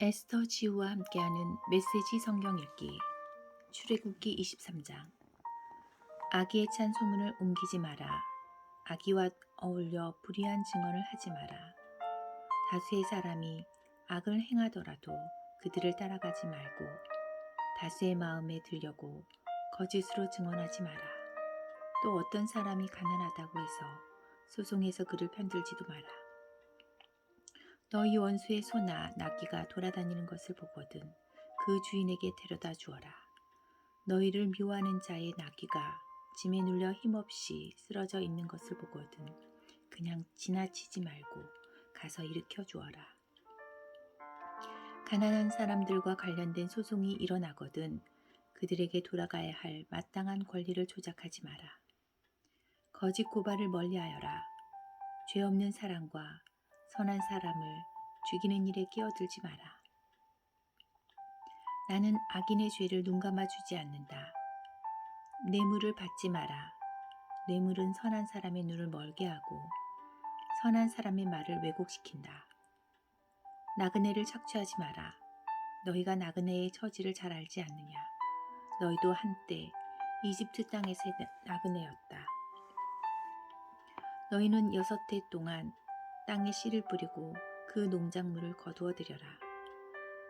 에스더 지우와 함께하는 메시지 성경 읽기 출애굽기 23장. 악의에 찬 소문을 옮기지 마라. 악의와 어울려 불의한 증언을 하지 마라. 다수의 사람이 악을 행하더라도 그들을 따라가지 말고 다수의 마음에 들려고 거짓으로 증언하지 마라. 또 어떤 사람이 가난하다고 해서 소송해서 그를 편들지도 마라. 너희 원수의 소나 나귀가 돌아다니는 것을 보거든 그 주인에게 데려다 주어라. 너희를 미워하는 자의 나귀가 짐에 눌려 힘없이 쓰러져 있는 것을 보거든 그냥 지나치지 말고 가서 일으켜 주어라. 가난한 사람들과 관련된 소송이 일어나거든 그들에게 돌아가야 할 마땅한 권리를 조작하지 마라. 거짓 고발을 멀리하여라. 죄 없는 사람과 선한 사람을 죽이는 일에 끼어들지 마라. 나는 악인의 죄를 눈감아 주지 않는다. 뇌물을 받지 마라. 뇌물은 선한 사람의 눈을 멀게 하고 선한 사람의 말을 왜곡시킨다. 나그네를 착취하지 마라. 너희가 나그네의 처지를 잘 알지 않느냐. 너희도 한때 이집트 땅에서의 나그네였다. 너희는 6해 동안 땅에 씨를 뿌리고 그 농작물을 거두어 들여라.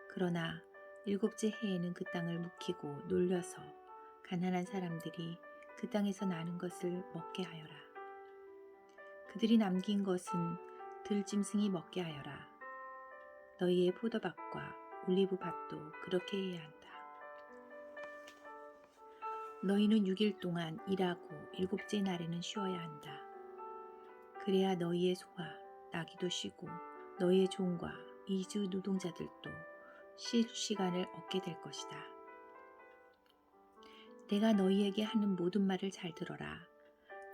그러나 7째 해에는 그 땅을 묵히고 놀려서 가난한 사람들이 그 땅에서 나는 것을 먹게 하여라. 그들이 남긴 것은 들짐승이 먹게 하여라. 너희의 포도밭과 올리브밭도 그렇게 해야 한다. 너희는 6일 동안 일하고 7째 날에는 쉬어야 한다. 그래야 너희의 소와 나귀도 쉬고 너희의 종과 이주 노동자들도 쉴 시간을 얻게 될 것이다. 내가 너희에게 하는 모든 말을 잘 들어라.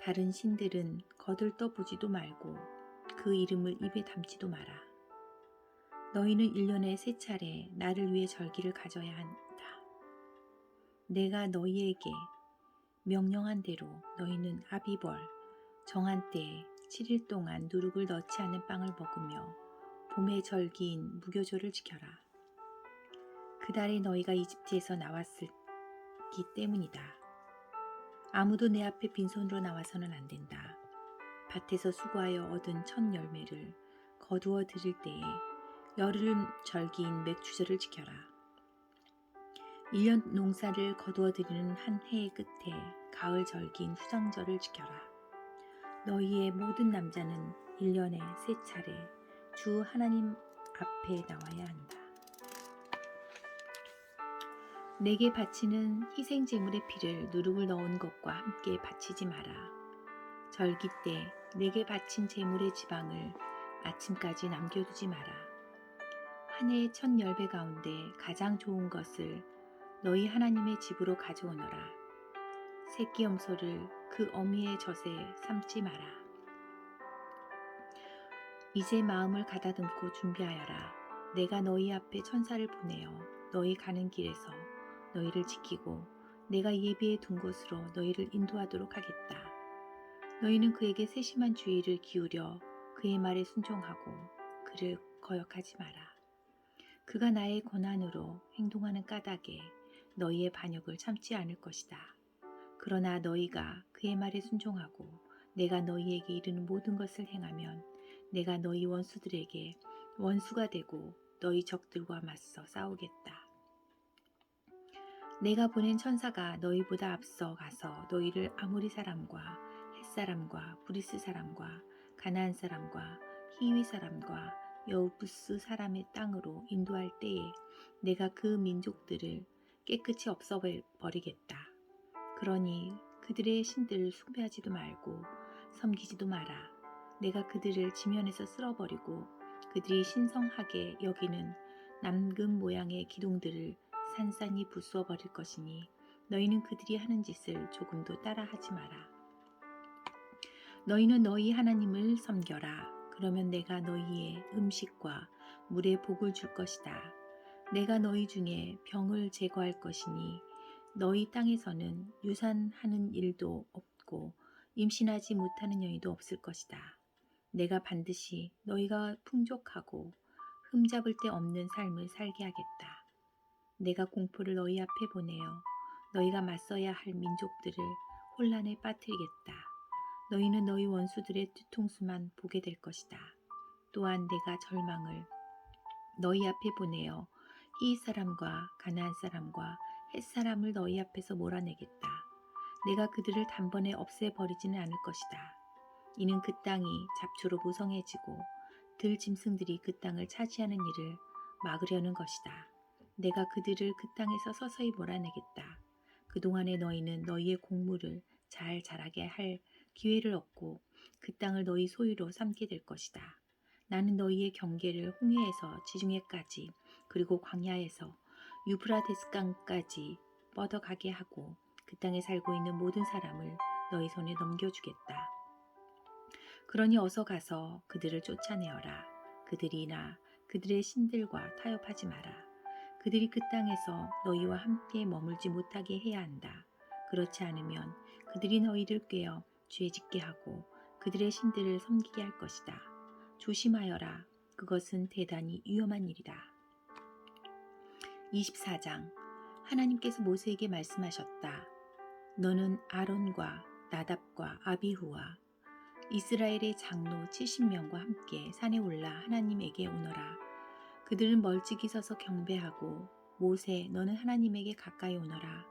다른 신들은 거들떠보지도 말고 그 이름을 입에 담지도 마라. 너희는 1년에 3차례 나를 위해 절기를 가져야 한다. 내가 너희에게 명령한 대로 너희는 아비벌 정한 때에 7일 동안 누룩을 넣지 않은 빵을 먹으며 봄의 절기인 무교절을 지켜라. 그 달에 너희가 이집트에서 나왔기 때문이다. 아무도 내 앞에 빈손으로 나와서는 안 된다. 밭에서 수고하여 얻은 첫 열매를 거두어 드릴 때에 여름 절기인 맥주절을 지켜라. 1년 농사를 거두어 드리는 한 해의 끝에 가을 절기인 후장절을 지켜라. 너희의 모든 남자는 1년에 3차례 주 하나님 앞에 나와야 한다. 내게 바치는 희생제물의 피를 누룩을 넣은 것과 함께 바치지 마라. 절기 때 내게 바친 제물의 지방을 아침까지 남겨두지 마라. 한 해의 첫 열매 가운데 가장 좋은 것을 너희 하나님의 집으로 가져오너라. 새끼 염소를 그 어미의 젖에 삶지 마라. 이제 마음을 가다듬고 준비하여라. 내가 너희 앞에 천사를 보내어 너희 가는 길에서 너희를 지키고 내가 예비해 둔 곳으로 너희를 인도하도록 하겠다. 너희는 그에게 세심한 주의를 기울여 그의 말에 순종하고 그를 거역하지 마라. 그가 나의 권한으로 행동하는 까닭에 너희의 반역을 참지 않을 것이다. 그러나 너희가 그의 말에 순종하고 내가 너희에게 이르는 모든 것을 행하면 내가 너희 원수들에게 원수가 되고 너희 적들과 맞서 싸우겠다. 내가 보낸 천사가 너희보다 앞서 가서 너희를 아모리 사람과 헷 사람과 브리스 사람과 가나안 사람과 히위 사람과 여부스 사람의 땅으로 인도할 때에 내가 그 민족들을 깨끗이 없애버리겠다. 그러니 그들의 신들을 숭배하지도 말고 섬기지도 마라. 내가 그들을 지면에서 쓸어버리고 그들이 신성하게 여기는 남금 모양의 기둥들을 산산이 부수어 버릴 것이니 너희는 그들이 하는 짓을 조금도 따라하지 마라. 너희는 너희 하나님을 섬겨라. 그러면 내가 너희의 음식과 물에 복을 줄 것이다. 내가 너희 중에 병을 제거할 것이니 너희 땅에서는 유산하는 일도 없고 임신하지 못하는 여인도 없을 것이다. 내가 반드시 너희가 풍족하고 흠잡을 데 없는 삶을 살게 하겠다. 내가 공포를 너희 앞에 보내어 너희가 맞서야 할 민족들을 혼란에 빠뜨리겠다. 너희는 너희 원수들의 뒤통수만 보게 될 것이다. 또한 내가 절망을 너희 앞에 보내어 히윗 사람과 가나안 사람과 헷 사람을 너희 앞에서 몰아내겠다. 내가 그들을 단번에 없애버리지는 않을 것이다. 이는 그 땅이 잡초로 무성해지고 들짐승들이 그 땅을 차지하는 일을 막으려는 것이다. 내가 그들을 그 땅에서 서서히 몰아내겠다. 그동안에 너희는 너희의 곡물을 잘 자라게 할 기회를 얻고 그 땅을 너희 소유로 삼게 될 것이다. 나는 너희의 경계를 홍해에서 지중해까지 그리고 광야에서 유프라데스 강까지 뻗어가게 하고 그 땅에 살고 있는 모든 사람을 너희 손에 넘겨주겠다. 그러니 어서 가서 그들을 쫓아내어라. 그들이나 그들의 신들과 타협하지 마라. 그들이 그 땅에서 너희와 함께 머물지 못하게 해야 한다. 그렇지 않으면 그들이 너희를 꾀어 죄짓게 하고 그들의 신들을 섬기게 할 것이다. 조심하여라. 그것은 대단히 위험한 일이다. 24장. 하나님께서 모세에게 말씀하셨다. 너는 아론과 나답과 아비후와 이스라엘의 장로 70명과 함께 산에 올라 하나님에게 오너라. 그들은 멀찍이 서서 경배하고 모세 너는 하나님에게 가까이 오너라.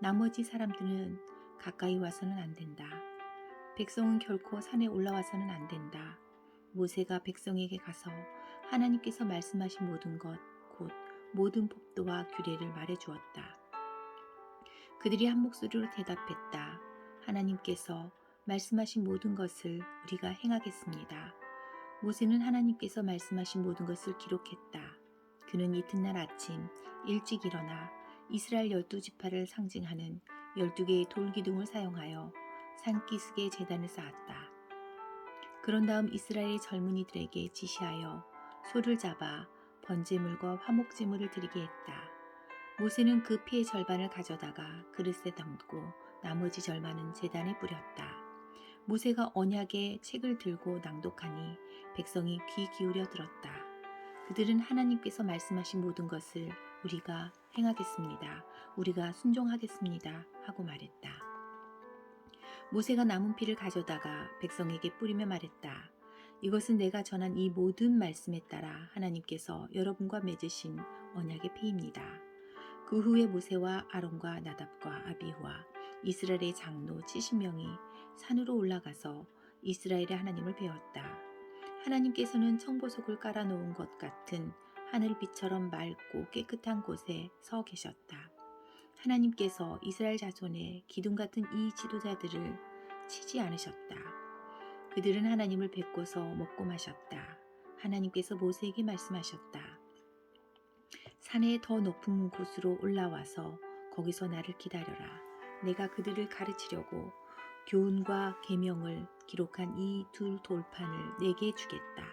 나머지 사람들은 가까이 와서는 안 된다. 백성은 결코 산에 올라와서는 안 된다. 모세가 백성에게 가서 하나님께서 말씀하신 모든 것, 곧 모든 법도와 규례를 말해주었다. 그들이 한 목소리로 대답했다. 하나님께서 말씀하신 모든 것을 우리가 행하겠습니다. 모세는 하나님께서 말씀하신 모든 것을 기록했다. 그는 이튿날 아침 일찍 일어나 이스라엘 12지파를 상징하는 12개의 돌기둥을 사용하여 산기슭에 제단을 쌓았다. 그런 다음 이스라엘의 젊은이들에게 지시하여 소를 잡아 번제물과 화목제물을 드리게 했다. 모세는 그 피의 절반을 가져다가 그릇에 담고 나머지 절반은 제단에 뿌렸다. 모세가 언약의 책을 들고 낭독하니 백성이 귀 기울여 들었다. 그들은 하나님께서 말씀하신 모든 것을 우리가 행하겠습니다. 우리가 순종하겠습니다. 하고 말했다. 모세가 남은 피를 가져다가 백성에게 뿌리며 말했다. 이것은 내가 전한 이 모든 말씀에 따라 하나님께서 여러분과 맺으신 언약의 피입니다. 그 후에 모세와 아론과 나답과 아비후와 이스라엘의 장로 70명이 산으로 올라가서 이스라엘의 하나님을 배웠다. 하나님께서는 청보석을 깔아놓은 것 같은 하늘빛처럼 맑고 깨끗한 곳에 서 계셨다. 하나님께서 이스라엘 자손의 기둥 같은 이 지도자들을 치지 않으셨다. 그들은 하나님을 뵙고서 먹고 마셨다. 하나님께서 모세에게 말씀하셨다. 산의 더 높은 곳으로 올라와서 거기서 나를 기다려라. 내가 그들을 가르치려고 교훈과 계명을 기록한 이 두 돌판을 내게 주겠다.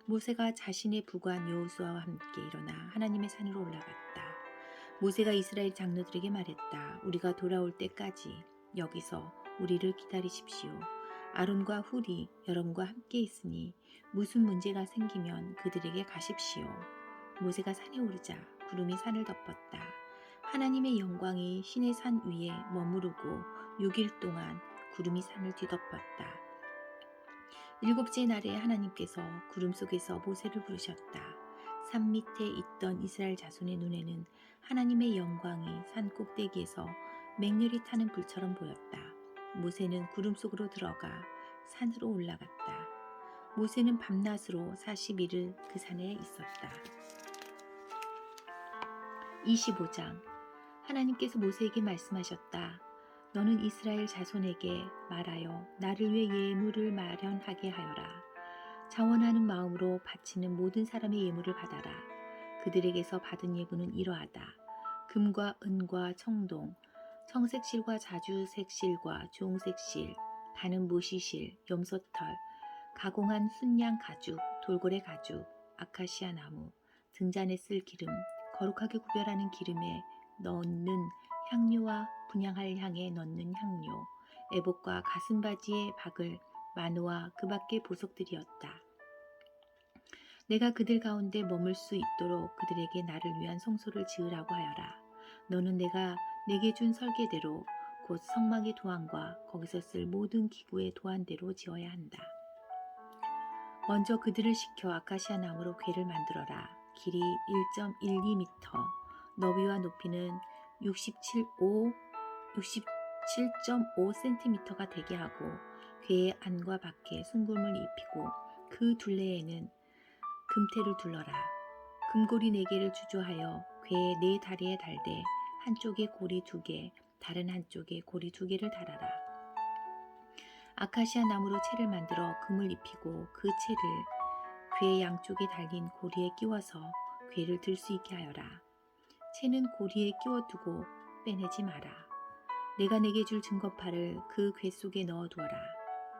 모세가 자신의 부관 여호수아와 함께 일어나 하나님의 산으로 올라갔다. 모세가 이스라엘 장로들에게 말했다. 우리가 돌아올 때까지 여기서 우리를 기다리십시오. 아론과 훌이 여러분과 함께 있으니 무슨 문제가 생기면 그들에게 가십시오. 모세가 산에 오르자 구름이 산을 덮었다. 하나님의 영광이 신의 산 위에 머무르고 6일 동안 구름이 산을 뒤덮었다. 7째 날에 하나님께서 구름 속에서 모세를 부르셨다. 산 밑에 있던 이스라엘 자손의 눈에는 하나님의 영광이 산 꼭대기에서 맹렬히 타는 불처럼 보였다. 모세는 구름 속으로 들어가 산으로 올라갔다. 모세는 밤낮으로 40일을 그 산에 있었다. 25장. 하나님께서 모세에게 말씀하셨다. 너는 이스라엘 자손에게 말하여 나를 위해 예물을 마련하게 하여라. 자원하는 마음으로 바치는 모든 사람의 예물을 받아라. 그들에게서 받은 예물은 이러하다. 금과 은과 청동, 청색실과 자주색실과 주홍색실, 가는 모시실, 염소털, 가공한 순양 가죽, 돌고래 가죽, 아카시아 나무, 등잔에 쓸 기름, 거룩하게 구별하는 기름에 넣는 향료와 분향할 향에 넣는 향료, 에봇과 가슴바지의 박을, 마노와 그 밖의 보석들이었다. 내가 그들 가운데 머물 수 있도록 그들에게 나를 위한 성소를 지으라고 하여라. 너는 내가 내게 준 설계대로 곧 성막의 도안과 거기서 쓸 모든 기구의 도안대로 지어야 한다. 먼저 그들을 시켜 아카시아 나무로 궤를 만들어라. 길이 1.12m, 너비와 높이는 67.5cm가 되게 하고 궤의 안과 밖에 순금을 입히고 그 둘레에는 금테를 둘러라. 금고리 4개를 주조하여 궤의 4다리에 달되 한쪽에 고리 2개, 다른 한쪽에 고리 2개를 달아라. 아카시아 나무로 채를 만들어 금을 입히고 그 채를 궤의 양쪽에 달린 고리에 끼워서 궤를 들 수 있게 하여라. 채는 고리에 끼워두고 빼내지 마라. 내가 내게 줄 증거판을 그 궤 속에 넣어두어라.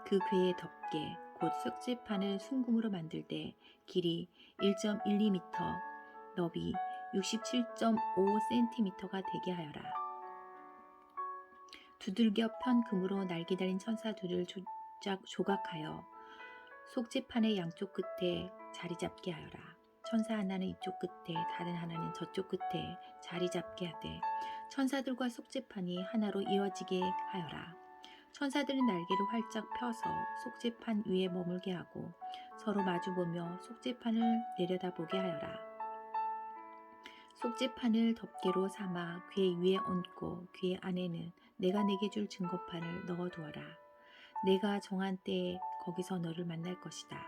그 궤의 덮개 곧 석재판을 순금으로 만들 때 길이 1.12m, 너비 67.5cm가 되게 하여라. 두들겨 편 금으로 날개 달린 천사 둘을 조각하여 속재판의 양쪽 끝에 자리 잡게 하여라. 천사 하나는 이쪽 끝에 다른 하나는 저쪽 끝에 자리 잡게 하되 천사들과 속재판이 하나로 이어지게 하여라. 천사들은 날개를 활짝 펴서 속재판 위에 머물게 하고 서로 마주보며 속재판을 내려다보게 하여라. 속재판을 덮개로 삼아 궤 위에 얹고 궤 안에는 내가 내게 줄 증거판을 넣어두어라. 내가 정한 때에 거기서 너를 만날 것이다.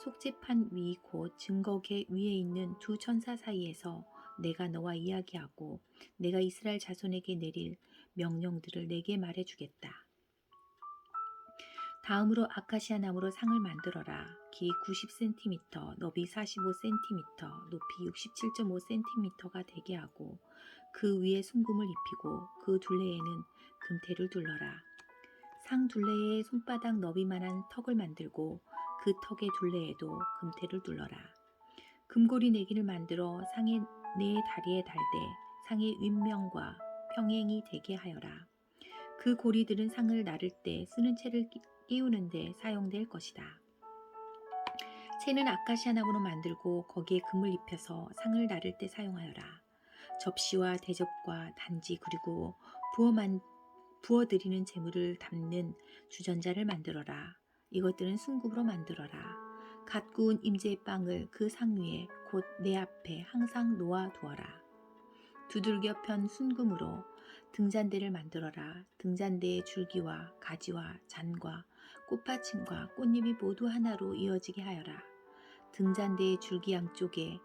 속재판 위 곧 증거궤 위에 있는 두 천사 사이에서 내가 너와 이야기하고 내가 이스라엘 자손에게 내릴 명령들을 내게 말해주겠다. 다음으로 아카시아 나무로 상을 만들어라. 길이 90cm, 너비 45cm, 높이 67.5cm가 되게 하고 그 위에 순금을 입히고 그 둘레에는 금테를 둘러라. 상 둘레에 손바닥 너비만한 턱을 만들고 그 턱의 둘레에도 금테를 둘러라. 금고리 4개를 만들어 상의 4다리에 달되 상의 윗면과 평행이 되게 하여라. 그 고리들은 상을 나를 때 쓰는 채를 끼우는 데 사용될 것이다. 채는 아카시아 나무로 만들고 거기에 금을 입혀서 상을 나를 때 사용하여라. 접시와 대접과 단지 그리고 부어드리는 재물을 담는 주전자를 만들어라. 이것들은 순금으로 만들어라. 갓 구운 임재의 빵을 그 상 위에 곧 내 앞에 항상 놓아 두어라. 두들겨 편 순금으로 등잔대를 만들어라. 등잔대의 줄기와 가지와 잔과 꽃받침과 꽃잎이 모두 하나로 이어지게 하여라. 등잔대의 줄기 양쪽에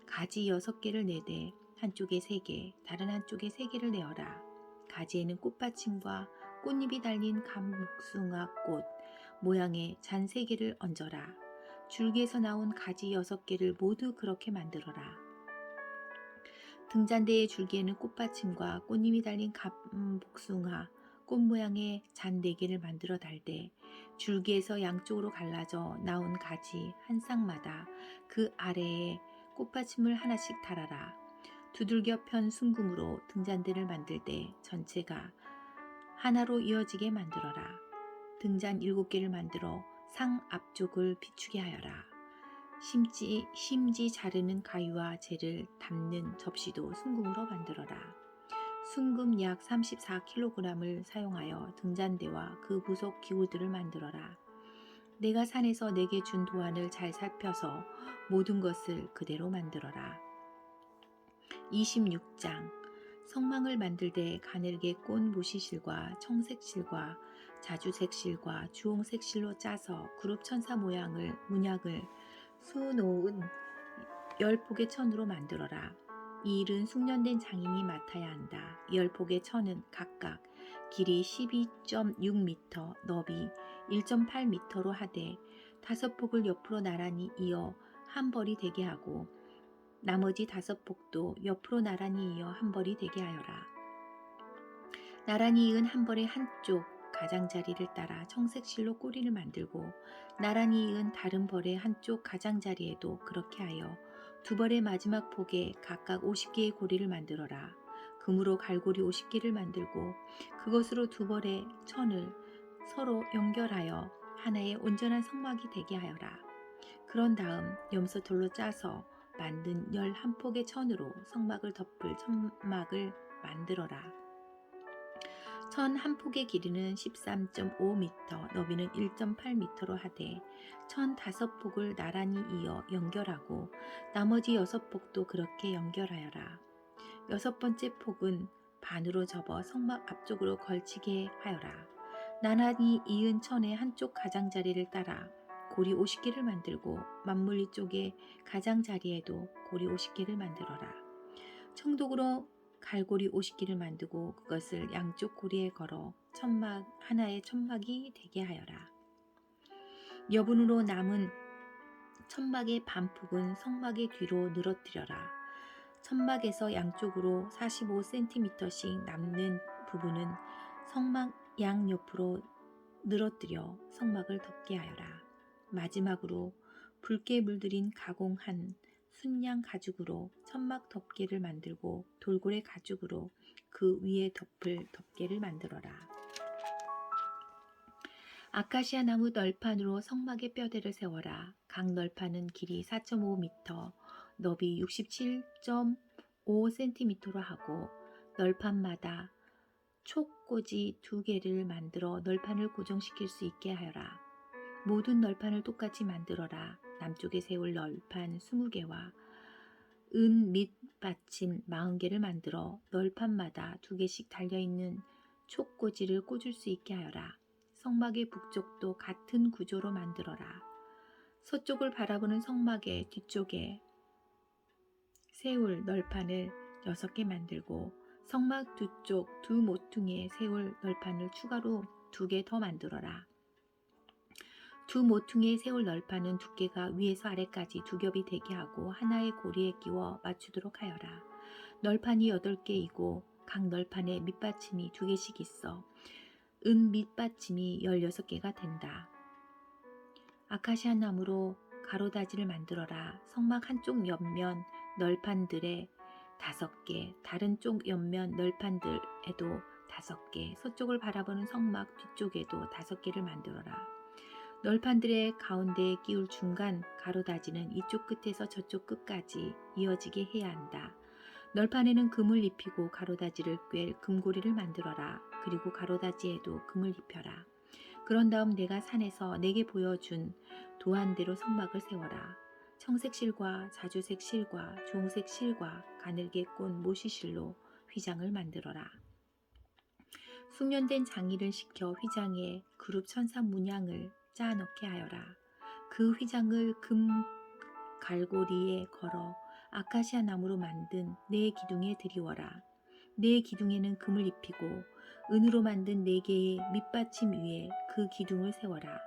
가지 6개를 내되 한쪽에 3개, 다른 한쪽에 3개를 내어라. 가지에는 꽃받침과 꽃잎이 달린 감목숭아 꽃 모양의 잔 3개를 얹어라. 줄기에서 나온 가지 6개를 모두 그렇게 만들어라. 등잔대의 줄기에는 꽃받침과 꽃잎이 달린 감목숭아 꽃 모양의 잔 4개를 만들어 달되 줄기에서 양쪽으로 갈라져 나온 가지 한 쌍마다 그 아래에 꽃받침을 하나씩 달아라. 두들겨 편 순금으로 등잔대를 만들 때 전체가 하나로 이어지게 만들어라. 등잔 7개를 만들어 상 앞쪽을 비추게 하여라. 심지 자르는 가위와 재를 담는 접시도 순금으로 만들어라. 순금 약 34kg을 사용하여 등잔대와 그 부속 기구들을 만들어라. 내가 산에서 내게 준 도안을 잘 살펴서 모든 것을 그대로 만들어라. 26장 성망을 만들 때 가늘게 꼰 모시실과 청색실과 자주색실과 주홍색실로 짜서 그룹 천사 모양을 문양을 수놓은 10폭의 천으로 만들어라. 이 일은 숙련된 장인이 맡아야 한다. 10폭의 천은 각각 길이 12.6m, 너비 1.8m로 하되 5폭을 옆으로 나란히 이어 한 벌이 되게 하고 나머지 5폭도 옆으로 나란히 이어 한 벌이 되게 하여라. 나란히 이은 한 벌의 한쪽 가장자리를 따라 청색실로 꼬리를 만들고 나란히 이은 다른 벌의 한쪽 가장자리에도 그렇게 하여 두 벌의 마지막 폭에 각각 50개의 고리를 만들어라. 금으로 갈고리 50개를 만들고 그것으로 두 벌의 천을 서로 연결하여 하나의 온전한 성막이 되게 하여라. 그런 다음 염소돌로 짜서 만든 11폭의 천으로 성막을 덮을 천막을 만들어라. 천 한 폭의 길이는 13.5m, 너비는 1.8m로 하되 천 5폭을 나란히 이어 연결하고 나머지 6폭도 그렇게 연결하여라. 6번째 폭은 반으로 접어 성막 앞쪽으로 걸치게 하여라. 나란히 이은 천의 한쪽 가장자리를 따라 고리 50개를 만들고 맞물리 쪽의 가장자리에도 고리 50개를 만들어라. 청독으로 갈고리 50개를 만들고 그것을 양쪽 고리에 걸어 하나의 천막이 되게 하여라. 여분으로 남은 천막의 반폭은 성막의 뒤로 늘어뜨려라. 천막에서 양쪽으로 45cm씩 남는 부분은 성막 양옆으로 늘어뜨려 성막을 덮게 하여라. 마지막으로 붉게 물들인 가공한 순양 가죽으로 천막 덮개를 만들고 돌고래 가죽으로 그 위에 덮을 덮개를 만들어라. 아카시아 나무 널판으로 성막의 뼈대를 세워라. 각 널판은 길이 4.5m, 너비 67.5cm로 하고 널판마다 촉꽂이 2개를 만들어 널판을 고정시킬 수 있게 하여라. 모든 널판을 똑같이 만들어라. 남쪽에 세울 널판 20개와 은 밑받침 40개를 만들어 널판마다 2개씩 달려있는 촉꽂이를 꽂을 수 있게 하여라. 성막의 북쪽도 같은 구조로 만들어라. 서쪽을 바라보는 성막의 뒤쪽에 세울 널판을 6개 만들고 성막 뒤쪽 2 모퉁이에 세울 널판을 추가로 2개 더 만들어라. 2 모퉁이에 세울 널판은 두께가 위에서 아래까지 2겹이 되게 하고 하나의 고리에 끼워 맞추도록 하여라. 널판이 8개이고 각 널판에 밑받침이 2개씩 있어 은 밑받침이 16개가 된다. 아카시아 나무로 가로다지를 만들어라. 성막 한쪽 옆면 널판들에 5개, 다른 쪽 옆면 널판들에도 5개, 서쪽을 바라보는 성막 뒤쪽에도 5개를 만들어라. 널판들의 가운데에 끼울 중간 가로다지는 이쪽 끝에서 저쪽 끝까지 이어지게 해야 한다. 널판에는 금을 입히고 가로다지를 꿰 금고리를 만들어라. 그리고 가로다지에도 금을 입혀라. 그런 다음 내가 산에서 내게 보여준 도안대로 성막을 세워라. 청색 실과 자주색 실과 주홍색 실과 가늘게 꼰 모시실로 휘장을 만들어라. 숙련된 장의를 시켜 휘장에 그룹 천사 문양을 짜 넣게 하여라. 그 휘장을 금 갈고리에 걸어 아카시아 나무로 만든 4기둥에 드리워라. 4기둥에는 금을 입히고 은으로 만든 4개의 밑받침 위에 그 기둥을 세워라.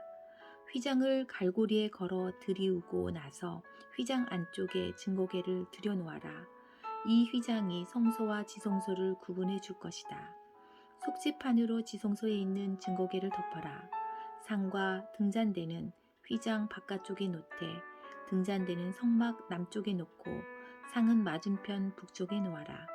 휘장을 갈고리에 걸어 들이우고 나서 휘장 안쪽에 증거계를 들여놓아라. 이 휘장이 성소와 지성소를 구분해 줄 것이다. 속지판으로 지성소에 있는 증거계를 덮어라. 상과 등잔대는 휘장 바깥쪽에 놓되 등잔대는 성막 남쪽에 놓고 상은 맞은편 북쪽에 놓아라.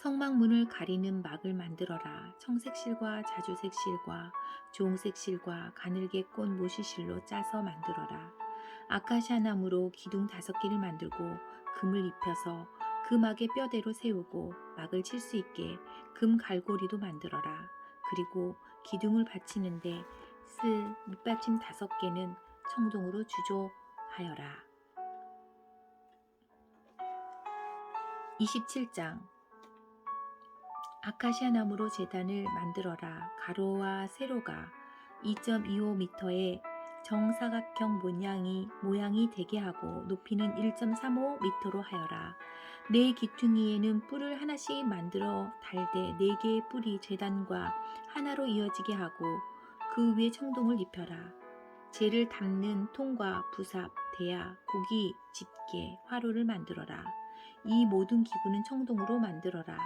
성막 문을 가리는 막을 만들어라. 청색 실과 자주색 실과 주홍색 실과 가늘게 꼰 모시실로 짜서 만들어라. 아카시아 나무로 기둥 5개를 만들고 금을 입혀서 그 막의 뼈대로 세우고 막을 칠 수 있게 금 갈고리도 만들어라. 그리고 기둥을 받치는데 쓸 밑받침 5개는 청동으로 주조하여라. 27장 아카시아 나무로 제단을 만들어라. 가로와 세로가 2.25m의 정사각형 모양이 되게 하고 높이는 1.35m로 하여라. 4기퉁이에는 뿔을 하나씩 만들어 달되 4개의 뿔이 제단과 하나로 이어지게 하고 그 위에 청동을 입혀라. 재를 담는 통과 부삽, 대야, 고기, 집게, 화로를 만들어라. 이 모든 기구는 청동으로 만들어라.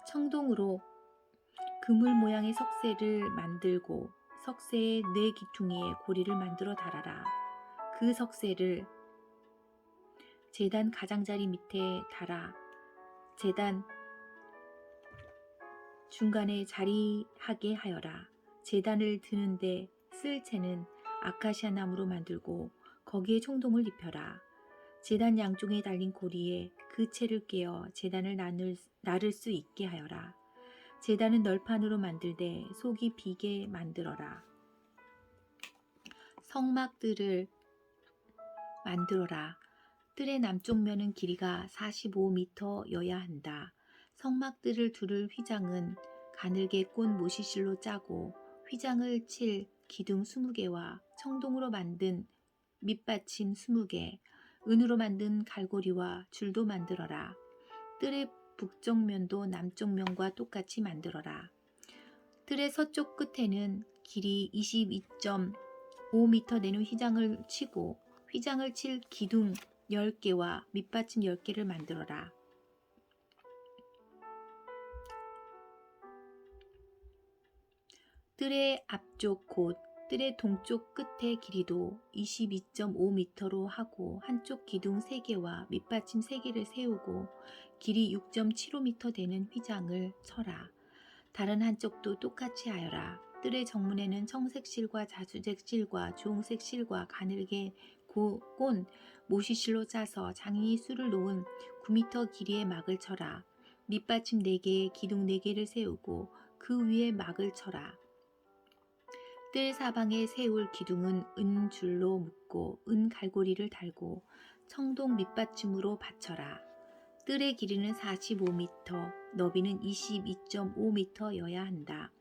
청동으로 그물 모양의 석쇠를 만들고 석쇠의 4기퉁이에 고리를 만들어 달아라. 그 석쇠를 제단 가장자리 밑에 달아 제단 중간에 자리하게 하여라. 제단을 드는데 쓸 채는 아카시아 나무로 만들고 거기에 청동을 입혀라. 제단 양쪽에 달린 고리에 그 채를 깨어 제단을 나를 수 있게 하여라. 제단은 널판으로 만들되 속이 비게 만들어라. 성막들을 만들어라. 뜰의 남쪽 면은 길이가 45m여야 한다. 성막들을 두를 휘장은 가늘게 꼰 모시실로 짜고 휘장을 칠 기둥 20개와 청동으로 만든 밑받침 20개, 은으로 만든 갈고리와 줄도 만들어라. 뜰의 북쪽 면도 남쪽 면과 똑같이 만들어라. 뜰의 서쪽 끝에는 길이 22.5m 되는 휘장을 치고 휘장을 칠 기둥 10개와 밑받침 10개를 만들어라. 뜰의 앞쪽 곧 뜰의 동쪽 끝의 길이도 22.5m로 하고 한쪽 기둥 3개와 밑받침 3개를 세우고 길이 6.75m 되는 휘장을 쳐라. 다른 한쪽도 똑같이 하여라. 뜰의 정문에는 청색 실과 자주색 실과 주홍색 실과 가늘게 꼰 모시실로 짜서 장인이 술을 놓은 9m 길이의 막을 쳐라. 밑받침 4개에 기둥 4개를 세우고 그 위에 막을 쳐라. 뜰 사방에 세울 기둥은 은줄로 묶고 은갈고리를 달고 청동 밑받침으로 받쳐라. 뜰의 길이는 45m, 너비는 22.5m여야 한다.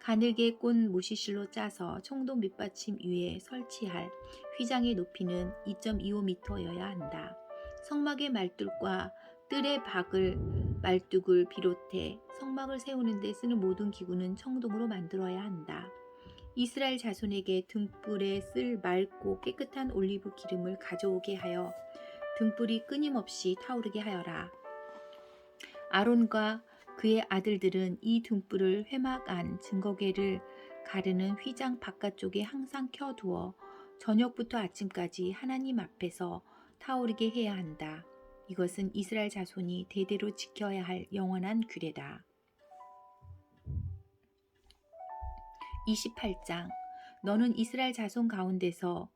가늘게 꼰 모시실로 짜서 청동 밑받침 위에 설치할 휘장의 높이는 2.25m여야 한다. 성막의 말뚝과 뜰의 말뚝을 비롯해 성막을 세우는 데 쓰는 모든 기구는 청동으로 만들어야 한다. 이스라엘 자손에게 등불에 쓸 맑고 깨끗한 올리브 기름을 가져오게 하여 등불이 끊임없이 타오르게 하여라. 아론과 그의 아들들은 이 등불을 회막 안 증거궤를 가르는 휘장 바깥쪽에 항상 켜두어 저녁부터 아침까지 하나님 앞에서 타오르게 해야 한다. 이것은 이스라엘 자손이 대대로 지켜야 할 영원한 규례다. 28장 너는 이스라엘 자손 가운데서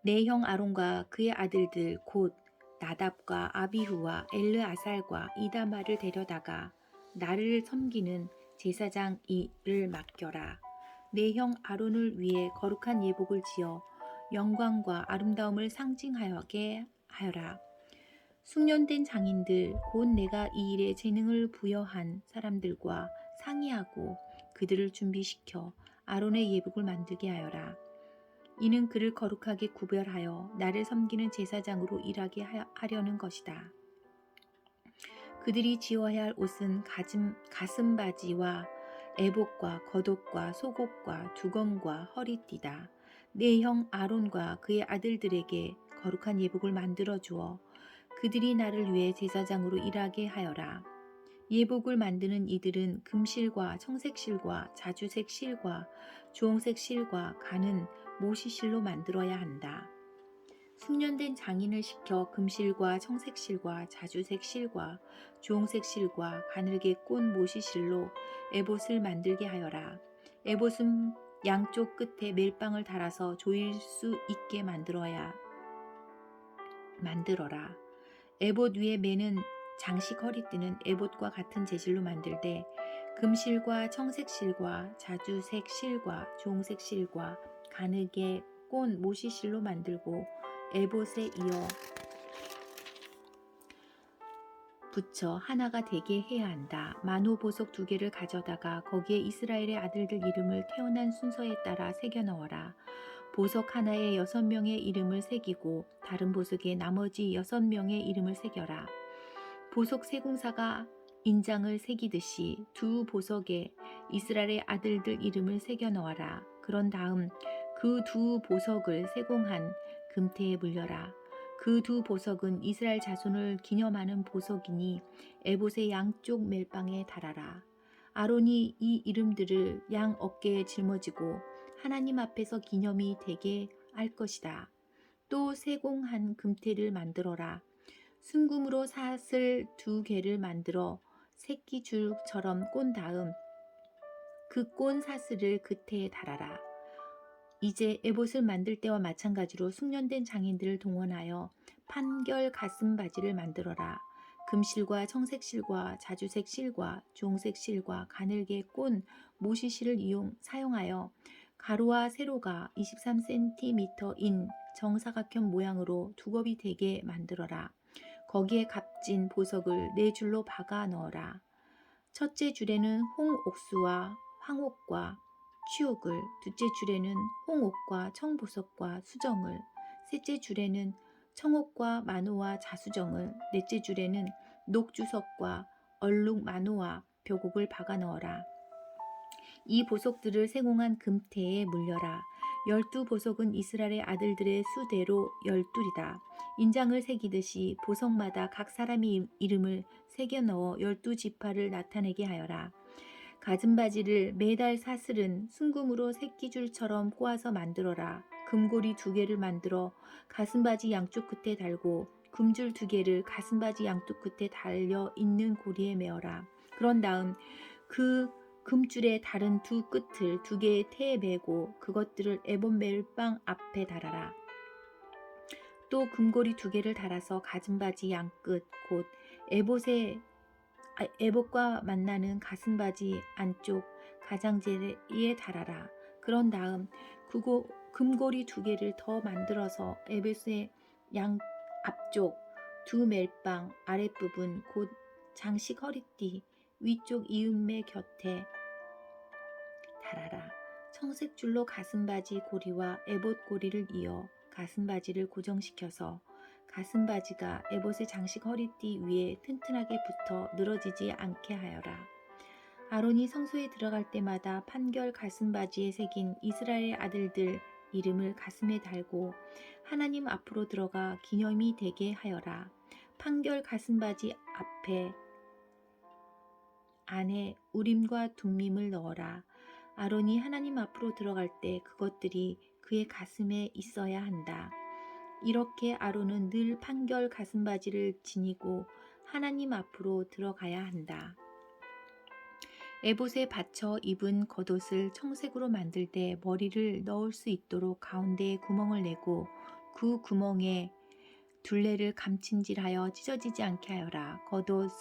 내 형 아론과 그의 아들들 곧 나답과 아비후와 엘르아살과 이다말을 데려다가 나를 섬기는 제사장 일을 맡겨라. 내 형 아론을 위해 거룩한 예복을 지어 영광과 아름다움을 상징하게 하여라. 숙련된 장인들 곧 내가 이 일에 재능을 부여한 사람들과 상의하고 그들을 준비시켜 아론의 예복을 만들게 하여라. 이는 그를 거룩하게 구별하여 나를 섬기는 제사장으로 일하게 하려는 것이다. 그들이 지어야 할 옷은 가슴바지와 애복과 겉옷과 속옷과 두건과 허리띠다. 내 형 아론과 그의 아들들에게 거룩한 예복을 만들어 주어 그들이 나를 위해 제사장으로 일하게 하여라. 예복을 만드는 이들은 금실과 청색실과 자주색 실과 주홍색 실과 가는 모시실로 만들어야 한다. 숙련된 장인을 시켜 금실과 청색실과 자주색 실과 주홍색 실과 가늘게 꼰 모시실로 에봇을 만들게 하여라. 에봇은 양쪽 끝에 멜빵을 달아서 조일 수 있게 만들어라. 에봇 위에 매는 장식 허리띠는 에봇과 같은 재질로 만들되 금실과 청색실과 자주색 실과 주홍색 실과 가늘게 꼰 모시실로 만들고 에봇에 이어 붙여 하나가 되게 해야 한다. 만호 보석 2개를 가져다가 거기에 이스라엘의 아들들 이름을 태어난 순서에 따라 새겨 넣어라. 보석 하나에 6명의 이름을 새기고 다른 보석에 나머지 6명의 이름을 새겨라. 보석 세공사가 인장을 새기듯이 2 보석에 이스라엘의 아들들 이름을 새겨 넣어라. 그런 다음 그 2 보석을 세공한 금태에 물려라. 그 2 보석은 이스라엘 자손을 기념하는 보석이니 에봇의 양쪽 멜빵에 달아라. 아론이 이 이름들을 양 어깨에 짊어지고 하나님 앞에서 기념이 되게 할 것이다. 또 세공한 금태를 만들어라. 순금으로 사슬 2개를 만들어 새끼줄처럼 꼰 다음 그 꼰 사슬을 그 태에 달아라. 이제 에봇을 만들 때와 마찬가지로 숙련된 장인들을 동원하여 판결 가슴 바지를 만들어라. 금실과 청색실과 자주색 실과 주홍색 실과 가늘게 꼰 모시실을 사용하여 가로와 세로가 23cm인 정사각형 모양으로 두겹이 되게 만들어라. 거기에 값진 보석을 4줄로 박아 넣어라. 첫째 줄에는 홍옥수와 황옥과 취옥을, 둘째 줄에는 홍옥과 청보석과 수정을, 셋째 줄에는 청옥과 만호와 자수정을, 넷째 줄에는 녹주석과 얼룩 만호와 벼곡을 박아 넣어라. 이 보석들을 세공한 금태에 물려라. 12보석은 이스라엘의 아들들의 수대로 12이다. 인장을 새기듯이 보석마다 각 사람의 이름을 새겨 넣어 12지파를 나타내게 하여라. 가슴바지를 매달 사슬은 순금으로 새끼줄처럼 꼬아서 만들어라. 금고리 2개를 만들어 가슴바지 양쪽 끝에 달고 금줄 2개를 가슴바지 양쪽 끝에 달려 있는 고리에 메어라. 그런 다음 그 금줄의 다른 2 끝을 2개의 태에 메고 그것들을 에봇 멜빵 앞에 달아라. 또 금고리 2개를 달아서 가슴바지 양끝 곧 에봇과 만나는 가슴바지 안쪽 가장자리에 달아라. 그런 다음 금고리 2개를 더 만들어서 에봇의 양 앞쪽 2 멜빵 아랫부분 곧 장식 허리띠 위쪽 이음매 곁에 달아라. 청색 줄로 가슴바지 고리와 에봇 고리를 이어 가슴바지를 고정시켜서 가슴바지가 에봇의 장식 허리띠 위에 튼튼하게 붙어 늘어지지 않게 하여라. 아론이 성소에 들어갈 때마다 판결 가슴바지에 새긴 이스라엘 아들들 이름을 가슴에 달고 하나님 앞으로 들어가 기념이 되게 하여라. 판결 가슴바지 안에 우림과 둠밈을 넣어라. 아론이 하나님 앞으로 들어갈 때 그것들이 그의 가슴에 있어야 한다. 이렇게 아론은 늘 판결 가슴바지를 지니고 하나님 앞으로 들어가야 한다. 에봇에 받쳐 입은 겉옷을 청색으로 만들 때 머리를 넣을 수 있도록 가운데에 구멍을 내고 그 구멍에 둘레를 감침질하여 찢어지지 않게 하여라. 겉옷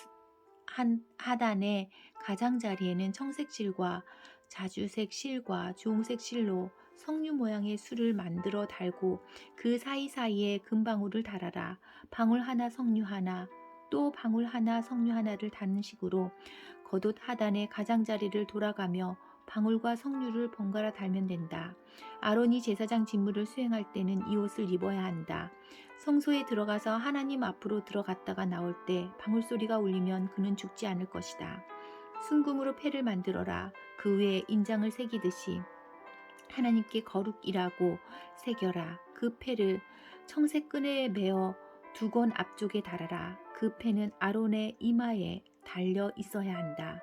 하단의 가장자리에는 청색 실과 자주색 실과 주홍색 실로 석류 모양의 술을 만들어 달고 그 사이사이에 금방울을 달아라. 방울 하나 석류 하나 또 방울 하나 석류 하나를 다는 식으로 겉옷 하단의 가장자리를 돌아가며 방울과 석류를 번갈아 달면 된다. 아론이 제사장 직무를 수행할 때는 이 옷을 입어야 한다. 성소에 들어가서 하나님 앞으로 들어갔다가 나올 때 방울소리가 울리면 그는 죽지 않을 것이다. 순금으로 패를 만들어라. 그 위에 인장을 새기듯이 하나님께 거룩이라고 새겨라. 그 패를 청색 끈에 매어 2건 앞쪽에 달아라. 그 패는 아론의 이마에 달려 있어야 한다.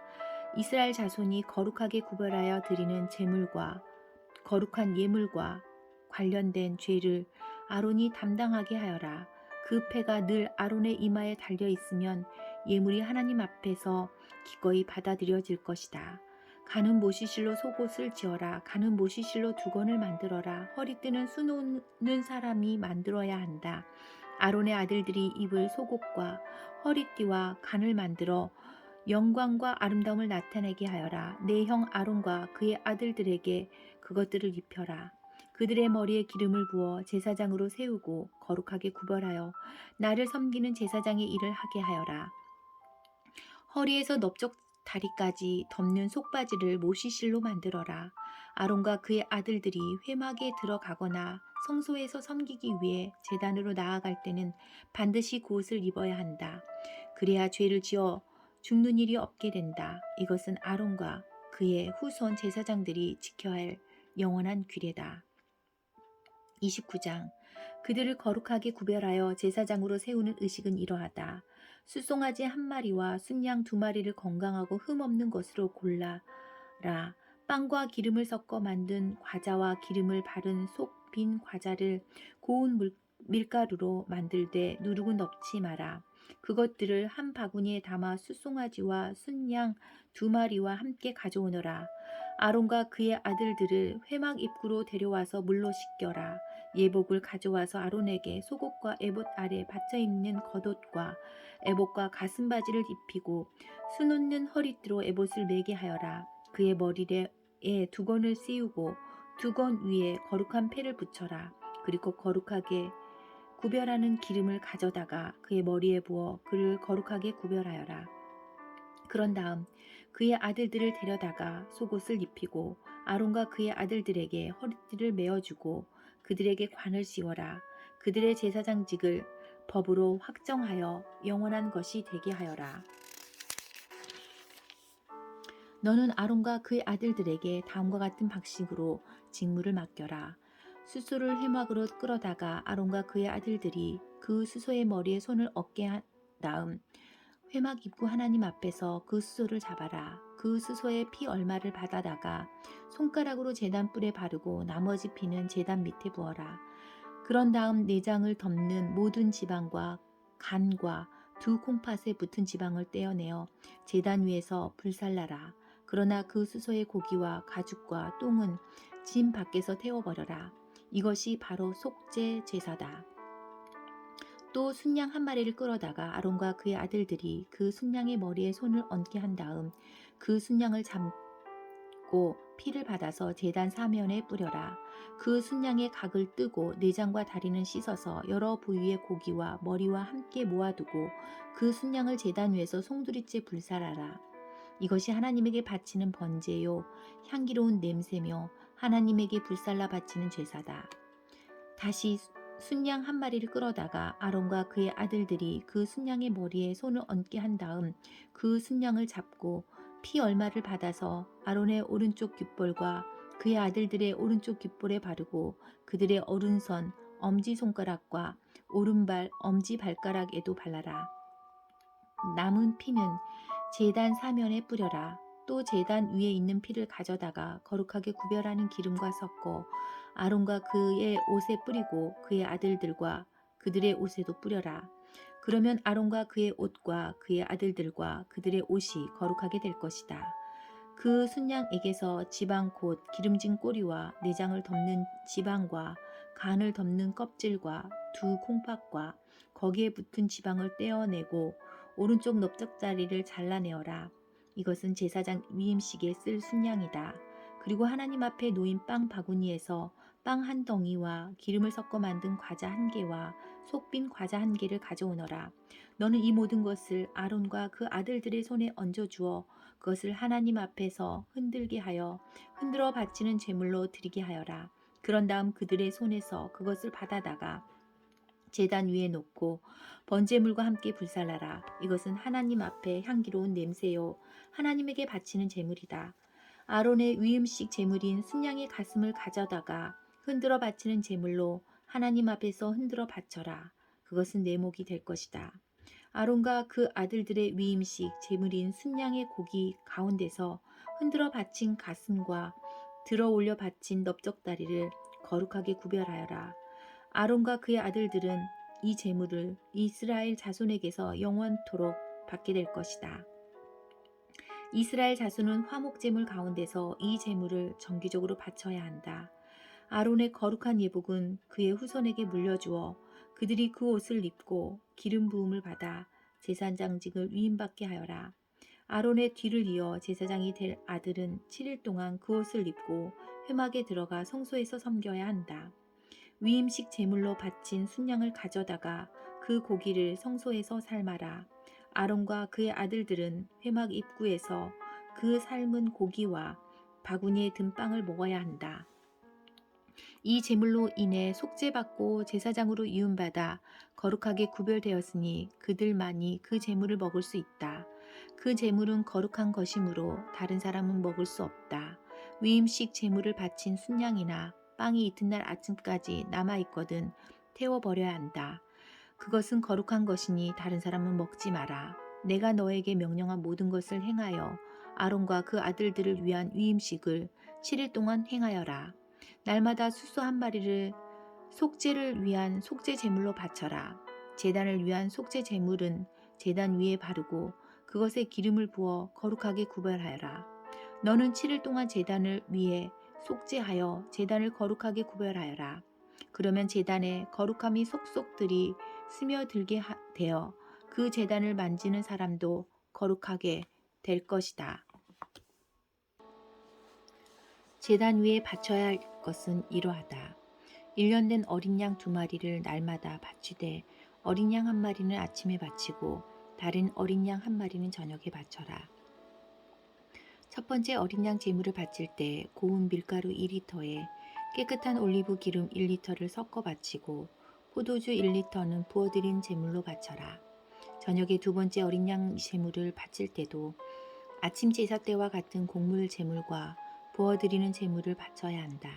이스라엘 자손이 거룩하게 구별하여 드리는 제물과 거룩한 예물과 관련된 죄를 아론이 담당하게 하여라. 그 패가 늘 아론의 이마에 달려 있으면 예물이 하나님 앞에서 기꺼이 받아들여질 것이다. 가는 모시실로 속옷을 지어라. 가는 모시실로 2건을 만들어라. 허리띠는 수놓는 사람이 만들어야 한다. 아론의 아들들이 입을 속옷과 허리띠와 간을 만들어 영광과 아름다움을 나타내게 하여라. 내 형 아론과 그의 아들들에게 그것들을 입혀라. 그들의 머리에 기름을 부어 제사장으로 세우고 거룩하게 구별하여 나를 섬기는 제사장의 일을 하게 하여라. 허리에서 넓적 다리까지 덮는 속바지를 모시실로 만들어라. 아론과 그의 아들들이 회막에 들어가거나 성소에서 섬기기 위해 제단으로 나아갈 때는 반드시 그 옷을 입어야 한다. 그래야 죄를 지어 죽는 일이 없게 된다. 이것은 아론과 그의 후손 제사장들이 지켜야 할 영원한 규례다. 29장 그들을 거룩하게 구별하여 제사장으로 세우는 의식은 이러하다. 수송아지 1마리와 순양 2마리를 건강하고 흠없는 것으로 골라라. 빵과 기름을 섞어 만든 과자와 기름을 바른 속 빈 과자를 고운 밀가루로 만들되 누르고 넣지 마라. 그것들을 한 바구니에 담아 숫송아지와 순양 2마리와 함께 가져오너라. 아론과 그의 아들들을 회막 입구로 데려와서 물로 씻겨라. 예복을 가져와서 아론에게 속옷과 에봇 아래 받쳐 입는 겉옷과 에봇과 가슴바지를 입히고 수놓는 허리띠로 에봇을 매게 하여라. 그의 머리에 두건을 씌우고 두건 위에 거룩한 패를 붙여라. 그리고 거룩하게 구별하는 기름을 가져다가 그의 머리에 부어 그를 거룩하게 구별하여라. 그런 다음 그의 아들들을 데려다가 속옷을 입히고 아론과 그의 아들들에게 허리띠를 메어주고 그들에게 관을 씌워라. 그들의 제사장직을 법으로 확정하여 영원한 것이 되게 하여라. 너는 아론과 그의 아들들에게 다음과 같은 방식으로 직무를 맡겨라. 수소를 회막으로 끌어다가 아론과 그의 아들들이 그 수소의 머리에 손을 얹게 한 다음 회막 입구 하나님 앞에서 그 수소를 잡아라. 그 수소의 피 얼마를 받아다가 손가락으로 제단 뿔에 바르고 나머지 피는 제단 밑에 부어라. 그런 다음 내장을 덮는 모든 지방과 간과 두 콩팥에 붙은 지방을 떼어내어 제단 위에서 불살라라. 그러나 그 수소의 고기와 가죽과 똥은 짐 밖에서 태워버려라. 이것이 바로 속죄 제사다. 또 순양 한 마리를 끌어다가 아론과 그의 아들들이 그 순양의 머리에 손을 얹게 한 다음 그 순양을 잡고 피를 받아서 제단 사면에 뿌려라. 그 순양의 각을 뜨고 내장과 다리는 씻어서 여러 부위의 고기와 머리와 함께 모아두고 그 순양을 제단 위에서 송두리째 불살하라. 이것이 하나님에게 바치는 번제요 향기로운 냄새며 하나님에게 불살라 바치는 제사다. 다시 순양 한 마리를 끌어다가 아론과 그의 아들들이 그 순양의 머리에 손을 얹게 한 다음 그 순양을 잡고 피 얼마를 받아서 아론의 오른쪽 귓볼과 그의 아들들의 오른쪽 귓볼에 바르고 그들의 오른손 엄지손가락과 오른발 엄지발가락에도 발라라. 남은 피는 제단 사면에 뿌려라. 또 제단 위에 있는 피를 가져다가 거룩하게 구별하는 기름과 섞어 아론과 그의 옷에 뿌리고 그의 아들들과 그들의 옷에도 뿌려라. 그러면 아론과 그의 옷과 그의 아들들과 그들의 옷이 거룩하게 될 것이다. 그 순양에게서 지방 곧 기름진 꼬리와 내장을 덮는 지방과 간을 덮는 껍질과 두 콩팥과 거기에 붙은 지방을 떼어내고 오른쪽 넓적다리를 잘라내어라. 이것은 제사장 위임식에 쓸 순양이다. 그리고 하나님 앞에 놓인 빵 바구니에서 빵 한 덩이와 기름을 섞어 만든 과자 한 개와 속빈 과자 한 개를 가져오너라. 너는 이 모든 것을 아론과 그 아들들의 손에 얹어 주어 그것을 하나님 앞에서 흔들게 하여 흔들어 바치는 제물로 드리게 하여라. 그런 다음 그들의 손에서 그것을 받아다가 제단 위에 놓고 번제물과 함께 불살라라. 이것은 하나님 앞에 향기로운 냄새요 하나님에게 바치는 제물이다. 아론의 위음식 제물인 순양의 가슴을 가져다가 흔들어 바치는 제물로 하나님 앞에서 흔들어 바쳐라. 그것은 내 목이 될 것이다. 아론과 그 아들들의 위임식 제물인 순양의 고기 가운데서 흔들어 바친 가슴과 들어 올려 바친 넓적다리를 거룩하게 구별하여라. 아론과 그의 아들들은 이 제물을 이스라엘 자손에게서 영원토록 받게 될 것이다. 이스라엘 자손은 화목제물 가운데서 이 제물을 정기적으로 바쳐야 한다. 아론의 거룩한 예복은 그의 후손에게 물려주어 그들이 그 옷을 입고 기름 부음을 받아 제사장직을 위임받게 하여라. 아론의 뒤를 이어 제사장이 될 아들은 7일 동안 그 옷을 입고 회막에 들어가 성소에서 섬겨야 한다. 위임식 제물로 바친 순양을 가져다가 그 고기를 성소에서 삶아라. 아론과 그의 아들들은 회막 입구에서 그 삶은 고기와 바구니에 든 빵을 먹어야 한다. 이 제물로 인해 속죄받고 제사장으로 이음받아 거룩하게 구별되었으니 그들만이 그 제물을 먹을 수 있다. 그 제물은 거룩한 것이므로 다른 사람은 먹을 수 없다. 위임식 제물을 바친 순양이나 빵이 이튿날 아침까지 남아있거든 태워버려야 한다. 그것은 거룩한 것이니 다른 사람은 먹지 마라. 내가 너에게 명령한 모든 것을 행하여 아론과 그 아들들을 위한 위임식을 7일 동안 행하여라. 날마다 수소 한 마리를 속죄를 위한 속죄 제물로 바쳐라. 제단을 위한 속죄 제물은 제단 위에 바르고 그것에 기름을 부어 거룩하게 구별하여라. 너는 7일 동안 제단을 위해 속죄하여 제단을 거룩하게 구별하여라. 그러면 제단에 거룩함이 속속들이 스며들게 되어 그 제단을 만지는 사람도 거룩하게 될 것이다. 제단 위에 바쳐야 할 것은 이러하다. 1년 된 어린 양 2마리를 날마다 바치되 어린 양 1마리는 아침에 바치고 다른 어린 양 1마리는 저녁에 바쳐라. 첫 번째 어린 양 제물을 바칠 때 고운 밀가루 2리터에 깨끗한 올리브 기름 1리터를 섞어 바치고 포도주 1리터는 부어드린 제물로 바쳐라. 저녁에 두 번째 어린 양 제물을 바칠 때도 아침 제사 때와 같은 곡물 제물과 부어드리는 제물을 바쳐야 한다.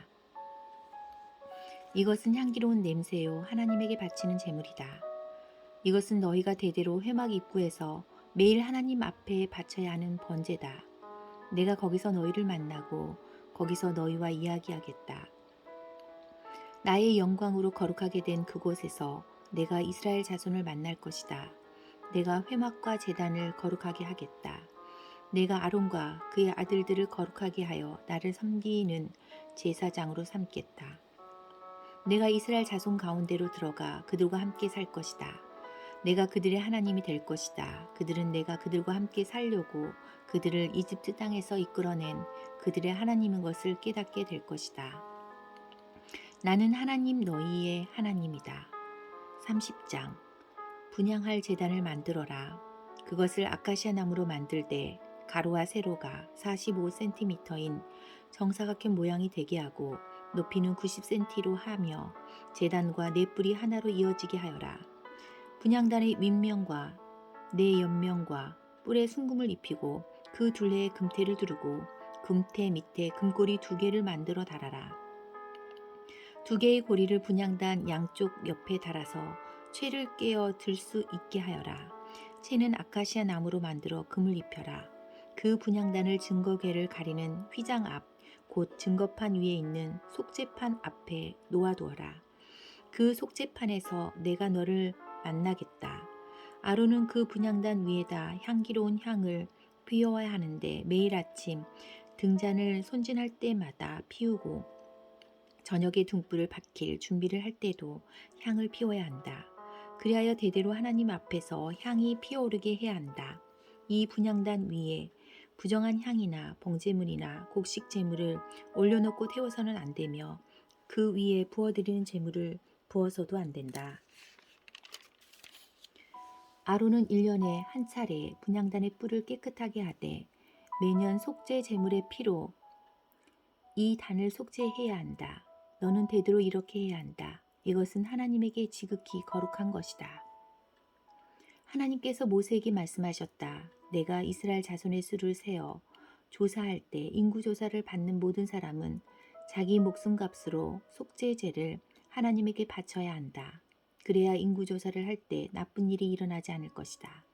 이것은 향기로운 냄새요 하나님에게 바치는 제물이다. 이것은 너희가 대대로 회막 입구에서 매일 하나님 앞에 바쳐야 하는 번제다. 내가 거기서 너희를 만나고 거기서 너희와 이야기하겠다. 나의 영광으로 거룩하게 된 그곳에서 내가 이스라엘 자손을 만날 것이다. 내가 회막과 제단을 거룩하게 하겠다. 내가 아론과 그의 아들들을 거룩하게 하여 나를 섬기는 제사장으로 삼겠다. 내가 이스라엘 자손 가운데로 들어가 그들과 함께 살 것이다. 내가 그들의 하나님이 될 것이다. 그들은 내가 그들과 함께 살려고 그들을 이집트 땅에서 이끌어낸 그들의 하나님인 것을 깨닫게 될 것이다. 나는 하나님 너희의 하나님이다. 30장 분향할 제단을 만들어라. 그것을 아카시아 나무로 만들되 가로와 세로가 45cm인 정사각형 모양이 되게 하고 높이는 90cm로 하며 제단과 네 뿔이 하나로 이어지게 하여라. 분향단의 윗면과 네 옆면과 뿔에 순금을 입히고 그 둘레에 금태를 두르고 금태 밑에 금고리 2개를 만들어 달아라. 2개의 고리를 분향단 양쪽 옆에 달아서 채를 깨어 들 수 있게 하여라. 채는 아카시아 나무로 만들어 금을 입혀라. 그 분향단을 증거궤를 가리는 휘장 앞, 곧 증거판 위에 있는 속죄판 앞에 놓아두어라. 그 속죄판에서 내가 너를 만나겠다. 아론은 그 분향단 위에다 향기로운 향을 피워야 하는데 매일 아침 등잔을 손질할 때마다 피우고 저녁에 등불을 밝힐 준비를 할 때도 향을 피워야 한다. 그리하여 대대로 하나님 앞에서 향이 피어오르게 해야 한다. 이 분향단 위에 부정한 향이나 번제물이나 곡식 제물을 올려놓고 태워서는 안 되며 그 위에 부어드리는 제물을 부어서도 안 된다. 아론은 1년에 한 차례 분향단의 뿔을 깨끗하게 하되 매년 속죄 제물의 피로 이 단을 속죄해야 한다. 너는 대대로 이렇게 해야 한다. 이것은 하나님에게 지극히 거룩한 것이다. 하나님께서 모세에게 말씀하셨다. 내가 이스라엘 자손의 수를 세어 조사할 때 인구조사를 받는 모든 사람은 자기 목숨값으로 속죄제를 하나님에게 바쳐야 한다. 그래야 인구조사를 할 때 나쁜 일이 일어나지 않을 것이다.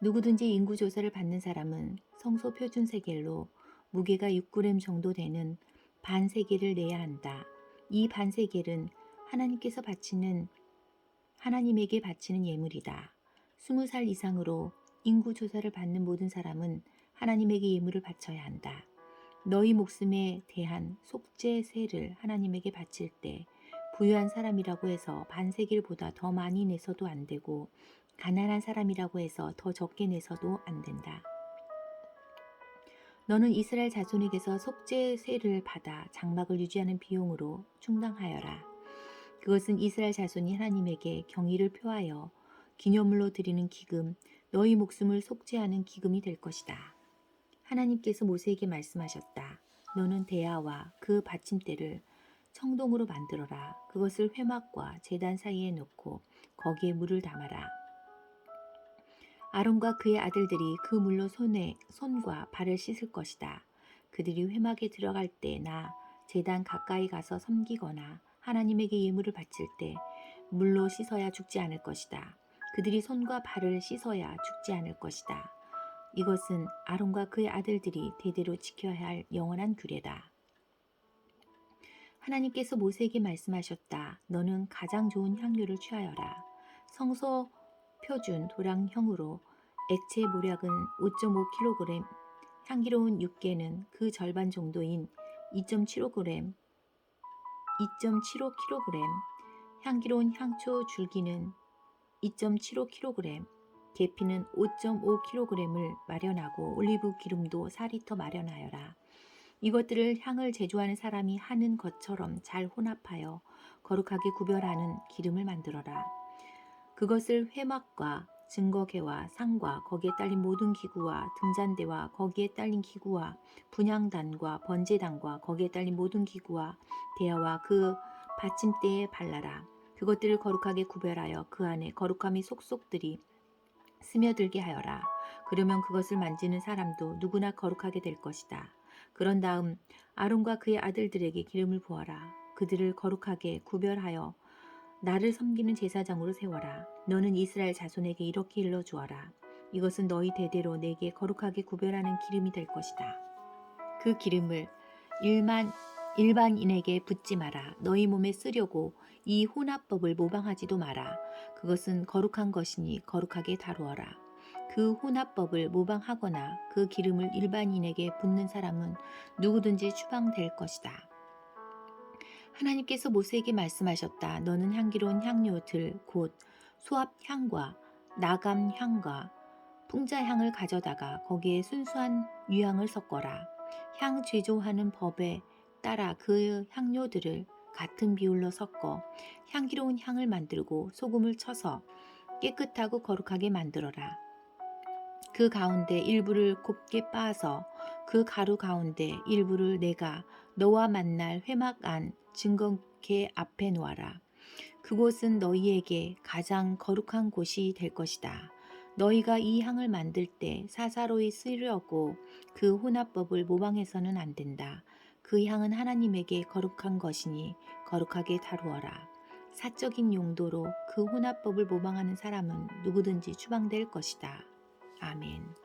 누구든지 인구조사를 받는 사람은 성소 표준 세겔로 무게가 6g 정도 되는 반세겔을 내야 한다. 이 반세겔은 하나님에게 바치는 예물이다. 20살 이상으로 인구조사를 받는 모든 사람은 하나님에게 예물을 바쳐야 한다. 너희 목숨에 대한 속죄세를 하나님에게 바칠 때 부유한 사람이라고 해서 반세겔보다 더 많이 내서도 안 되고 가난한 사람이라고 해서 더 적게 내서도 안 된다. 너는 이스라엘 자손에게서 속죄세를 받아 장막을 유지하는 비용으로 충당하여라. 그것은 이스라엘 자손이 하나님에게 경의를 표하여 기념물로 드리는 기금, 너희 목숨을 속죄하는 기금이 될 것이다. 하나님께서 모세에게 말씀하셨다. 너는 대야와 그 받침대를 청동으로 만들어라. 그것을 회막과 제단 사이에 놓고 거기에 물을 담아라. 아론과 그의 아들들이 그 물로 손과 발을 씻을 것이다. 그들이 회막에 들어갈 때 나 제단 가까이 가서 섬기거나 하나님에게 예물을 바칠 때 물로 씻어야 죽지 않을 것이다. 그들이 손과 발을 씻어야 죽지 않을 것이다. 이것은 아론과 그의 아들들이 대대로 지켜야 할 영원한 규례다. 하나님께서 모세에게 말씀하셨다. 너는 가장 좋은 향료를 취하여라. 성소 표준 도량형으로 액체 모략은 5.5kg, 향기로운 육개는 그 절반 정도인 2.75kg, 향기로운 향초 줄기는 2.75kg, 계피는 5.5kg을 마련하고 올리브 기름도 4리터 마련하여라. 이것들을 향을 제조하는 사람이 하는 것처럼 잘 혼합하여 거룩하게 구별하는 기름을 만들어라. 그것을 회막과 증거계와 상과 거기에 딸린 모든 기구와 등잔대와 거기에 딸린 기구와 분향단과 번제단과 거기에 딸린 모든 기구와 대야와 그 받침대에 발라라. 그것들을 거룩하게 구별하여 그 안에 거룩함이 속속들이 스며들게 하여라. 그러면 그것을 만지는 사람도 누구나 거룩하게 될 것이다. 그런 다음 아론과 그의 아들들에게 기름을 부어라. 그들을 거룩하게 구별하여 나를 섬기는 제사장으로 세워라. 너는 이스라엘 자손에게 이렇게 일러주어라. 이것은 너희 대대로 내게 거룩하게 구별하는 기름이 될 것이다. 그 기름을 일반인에게 붓지 마라. 너희 몸에 쓰려고 이 혼합법을 모방하지도 마라. 그것은 거룩한 것이니 거룩하게 다루어라. 그 혼합법을 모방하거나 그 기름을 일반인에게 붓는 사람은 누구든지 추방될 것이다. 하나님께서 모세에게 말씀하셨다. 너는 향기로운 향료들 곧 소합향과 나감향과 풍자향을 가져다가 거기에 순수한 유향을 섞어라. 향 제조하는 법에 따라 그 향료들을 같은 비율로 섞어 향기로운 향을 만들고 소금을 쳐서 깨끗하고 거룩하게 만들어라. 그 가운데 일부를 곱게 빻아서 그 가루 가운데 일부를 내가 너와 만날 회막 안 증거계 앞에 놓아라. 그곳은 너희에게 가장 거룩한 곳이 될 것이다. 너희가 이 향을 만들 때 사사로이 쓰려고 그 혼합법을 모방해서는 안 된다. 그 향은 하나님에게 거룩한 것이니 거룩하게 다루어라. 사적인 용도로 그 혼합법을 모방하는 사람은 누구든지 추방될 것이다. 아멘.